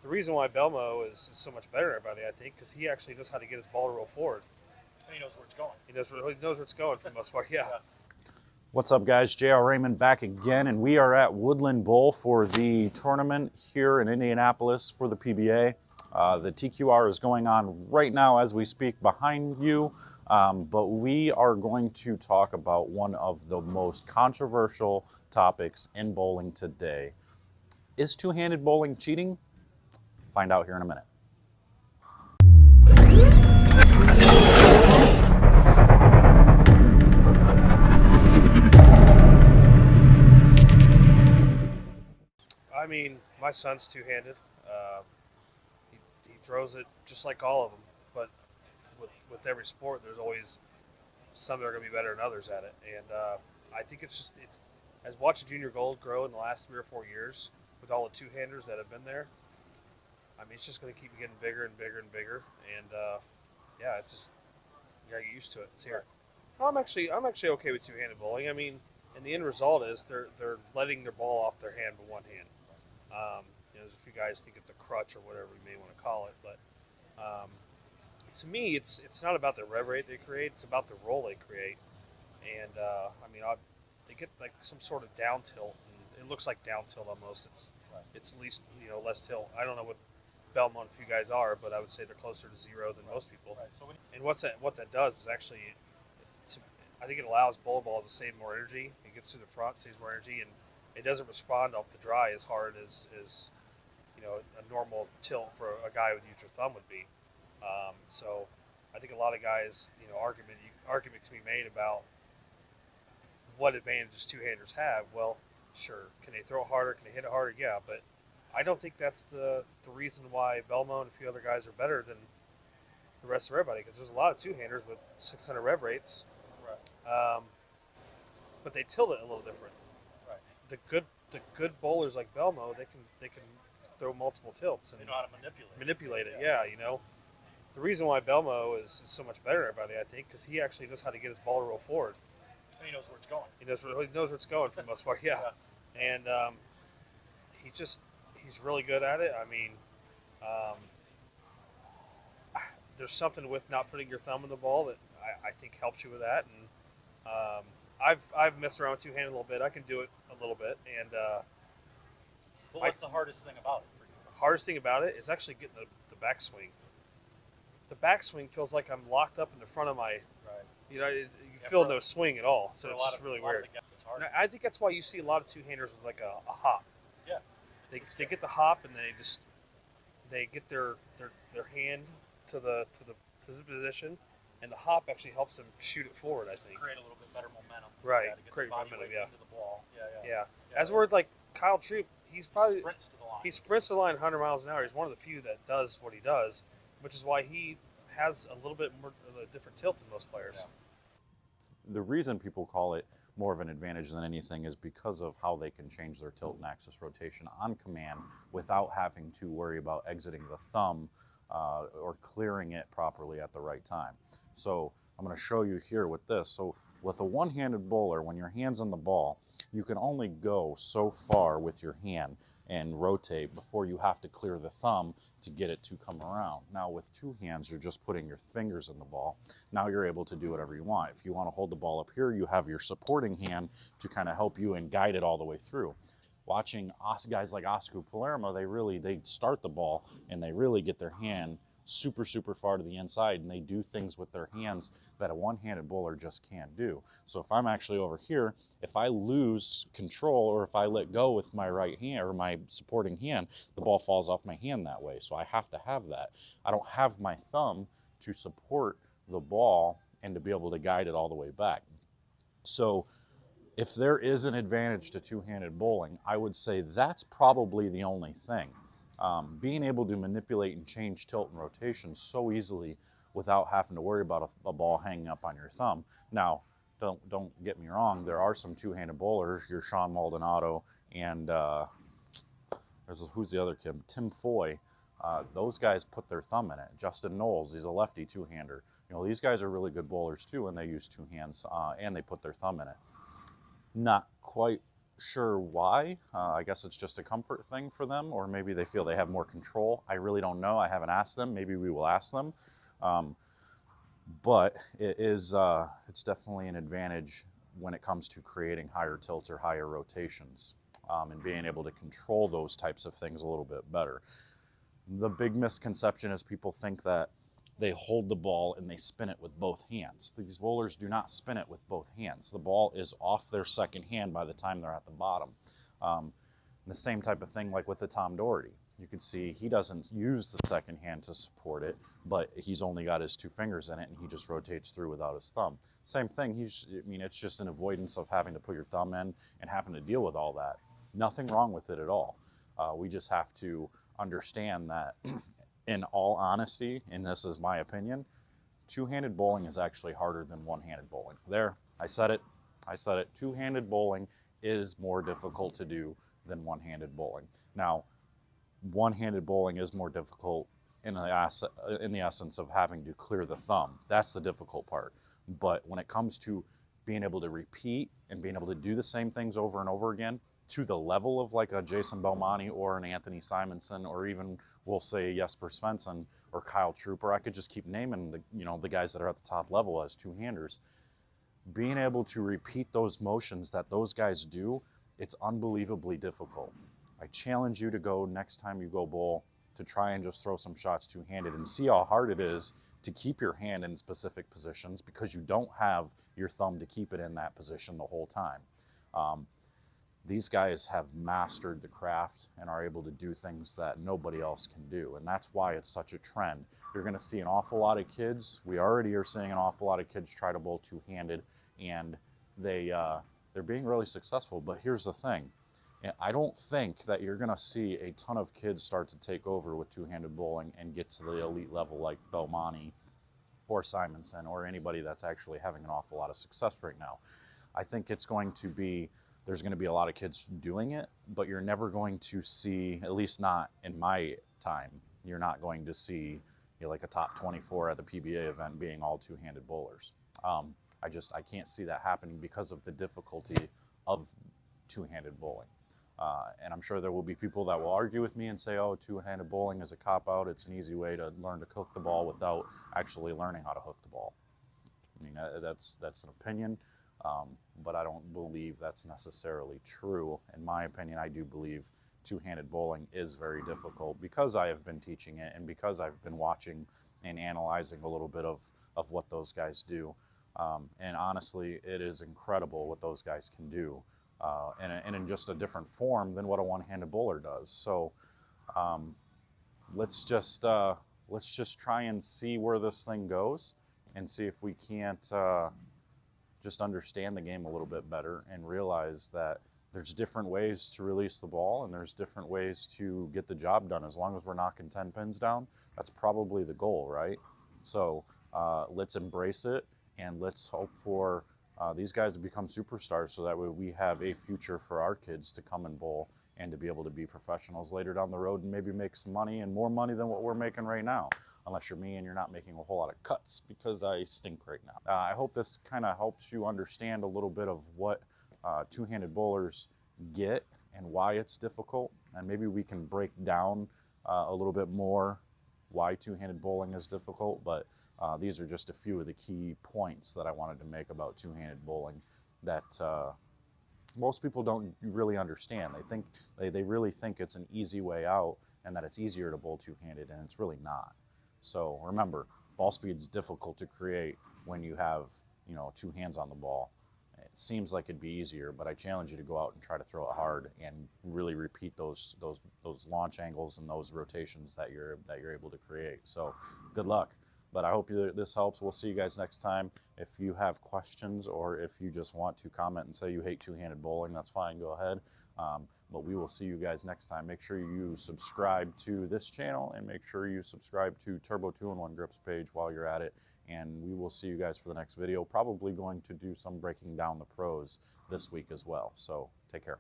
the reason why Belmo is so much better than everybody, I think, because he actually knows how to get his ball to roll forward. And he knows where it's going. He knows where it's going for the most part. Yeah. What's up, guys? J.R. Raymond back again, and we are at Woodland Bowl for the tournament here in Indianapolis for the PBA. The TQR is going on right now as we speak behind you, but we are going to talk about one of the most controversial topics in bowling today. Is two-handed bowling cheating? Find out here in a minute. I mean, my son's two-handed. He throws it just like all of them, but with every sport, there's always some that are going to be better than others at it. And I think it's as watching Junior Gold grow in the last 3 or 4 years with all the two-handers that have been there. I mean, it's just going to keep getting bigger and bigger and bigger. And yeah, it's just you got to get used to it. It's here. I'm actually okay with two-handed bowling. I mean, and the end result is they're letting their ball off their hand with one hand. There's a few guys think it's a crutch or whatever you may want to call it, but to me, it's not about the rev rate they create; it's about the roll they create. And I mean, they get like some sort of down tilt, and it looks like down tilt almost. It's at least less tilt. I don't know what Belmont if you guys are, but I would say they're closer to zero than most people. Right. So And what that does is actually, I think it allows bowling balls to save more energy. It gets to the front, saves more energy, and it doesn't respond off the dry as hard as a normal tilt for a guy with use your thumb would be. So I think a lot of guys, argument can be made about what advantages two-handers have. Well, sure, can they throw it harder? Can they hit it harder? Yeah, but I don't think that's the reason why Belmo and a few other guys are better than the rest of everybody, because there's a lot of two-handers with 600 rev rates. right. But they tilt it a little different. Right. The good bowlers like Belmo, they can throw multiple tilts and They know how to manipulate it. Yeah. The reason why Belmo is so much better than everybody, I think, because he actually knows how to get his ball to roll forward. And he knows where it's going. He knows where it's going for the most part. Yeah. And he's really good at it. I mean, there's something with not putting your thumb in the ball that I think helps you with that. And I've messed around with two-handed a little bit. I can do it a little bit. And But what's the hardest thing about it for you? the hardest thing about it is actually getting the backswing. The backswing feels like I'm locked up in the front of my. Right. You feel no swing at all. So it's just really weird. It's hard. And I think that's why you see a lot of two-handers with like a hop. Yeah. They get the hop and they get their hand to the position, and the hop actually helps them shoot it forward. I think. Create a little bit better momentum. Right. To get Create the body momentum. weight Yeah. into the ball. Yeah. Yeah. As we're like Kyle Troop, he Sprints to the line. sprints the line 100 miles an hour. He's one of the few that does what he does, which is why he has a little bit more of a different tilt than most players. Yeah. The reason people call it more of an advantage than anything is because of how they can change their tilt and axis rotation on command without having to worry about exiting the thumb or clearing it properly at the right time. So I'm going to show you here with this. So with a one-handed bowler, when your hand's on the ball, you can only go so far with your hand and rotate before you have to clear the thumb to get it to come around. Now with two hands, you're just putting your fingers in the ball. Now you're able to do whatever you want. If you want to hold the ball up here, you have your supporting hand to kind of help you and guide it all the way through. Watching guys like Oscar Palermo, they start the ball and they really get their hand super far to the inside, and they do things with their hands that a one-handed bowler just can't do. So if I'm actually over here, if I lose control or if I let go with my right hand or my supporting hand, the ball falls off my hand that way. So I have to have that. I don't have my thumb to support the ball and to be able to guide it all the way back. So if there is an advantage to two-handed bowling, I would say that's probably the only thing. Being able to manipulate and change tilt and rotation so easily without having to worry about a ball hanging up on your thumb. Now, don't get me wrong, there are some two-handed bowlers, your Sean Maldonado and who's the other kid? Tim Foy. Those guys put their thumb in it. Justin Knowles, he's a lefty two-hander. These guys are really good bowlers too, and they use two hands and they put their thumb in it. Not quite sure why. I guess it's just a comfort thing for them, or maybe they feel they have more control. I really don't know. I haven't asked them. Maybe we will ask them. Um, but it's definitely an advantage when it comes to creating higher tilts or higher rotations, and being able to control those types of things a little bit better. The big misconception is people think that they hold the ball and they spin it with both hands. These bowlers do not spin it with both hands. The ball is off their second hand by the time they're at the bottom. The same type of thing like with the Tom Doherty. You can see he doesn't use the second hand to support it, but he's only got his two fingers in it and he just rotates through without his thumb. Same thing, it's just an avoidance of having to put your thumb in and having to deal with all that. Nothing wrong with it at all. We just have to understand that in all honesty, and this is my opinion, two-handed bowling is actually harder than one-handed bowling. There, I said it. Two-handed bowling is more difficult to do than one-handed bowling. Now, one-handed bowling is more difficult in the essence of having to clear the thumb. That's the difficult part. But when it comes to being able to repeat and being able to do the same things over and over again to the level of like a Jason Belmonte or an Anthony Simonson, or even we'll say Jesper Svensson or Kyle Trooper, I could just keep naming the guys that are at the top level as two-handers. Being able to repeat those motions that those guys do, it's unbelievably difficult. I challenge you to go next time you go bowl to try and just throw some shots two-handed and see how hard it is to keep your hand in specific positions because you don't have your thumb to keep it in that position the whole time. These guys have mastered the craft and are able to do things that nobody else can do, and that's why it's such a trend. You're going to see an awful lot of kids. We already are seeing an awful lot of kids try to bowl two-handed, and they're being really successful. But here's the thing. I don't think that you're going to see a ton of kids start to take over with two-handed bowling and get to the elite level like Belmonte or Simonson or anybody that's actually having an awful lot of success right now. I think there's going to be a lot of kids doing it, but you're never going to see, at least not in my time, you're not going to see like a top 24 at the PBA event being all two-handed bowlers. I can't see that happening because of the difficulty of two-handed bowling. And I'm sure there will be people that will argue with me and say, oh, two-handed bowling is a cop-out. It's an easy way to learn to hook the ball without actually learning how to hook the ball. I mean, that's an opinion, but I don't believe that's necessarily true. In my opinion, I do believe two-handed bowling is very difficult because I have been teaching it and because I've been watching and analyzing a little bit of what those guys do. And honestly, it is incredible what those guys can do. And in just a different form than what a one-handed bowler does. So let's just try and see where this thing goes and see if we can't just understand the game a little bit better and realize that there's different ways to release the ball and there's different ways to get the job done. As long as we're knocking 10 pins down, that's probably the goal, right? So let's embrace it and let's hope for these guys have become superstars so that way we have a future for our kids to come and bowl and to be able to be professionals later down the road and maybe make some money and more money than what we're making right now. Unless you're me and you're not making a whole lot of cuts because I stink right now. I hope this kind of helps you understand a little bit of what two-handed bowlers get and why it's difficult. And maybe we can break down a little bit more why two-handed bowling is difficult, but these are just a few of the key points that I wanted to make about two-handed bowling that most people don't really understand. They really think it's an easy way out and that it's easier to bowl two-handed, and it's really not. So remember, ball speed's difficult to create when you have two hands on the ball. It seems like it'd be easier, but I challenge you to go out and try to throw it hard and really repeat those launch angles and those rotations that you're able to create. So good luck. But I hope this helps. We'll see you guys next time. If you have questions or if you just want to comment and say you hate two-handed bowling, that's fine. Go ahead. But we will see you guys next time. Make sure you subscribe to this channel and make sure you subscribe to Turbo 2-in-1 Grips page while you're at it. And we will see you guys for the next video. Probably going to do some breaking down the pros this week as well. So take care.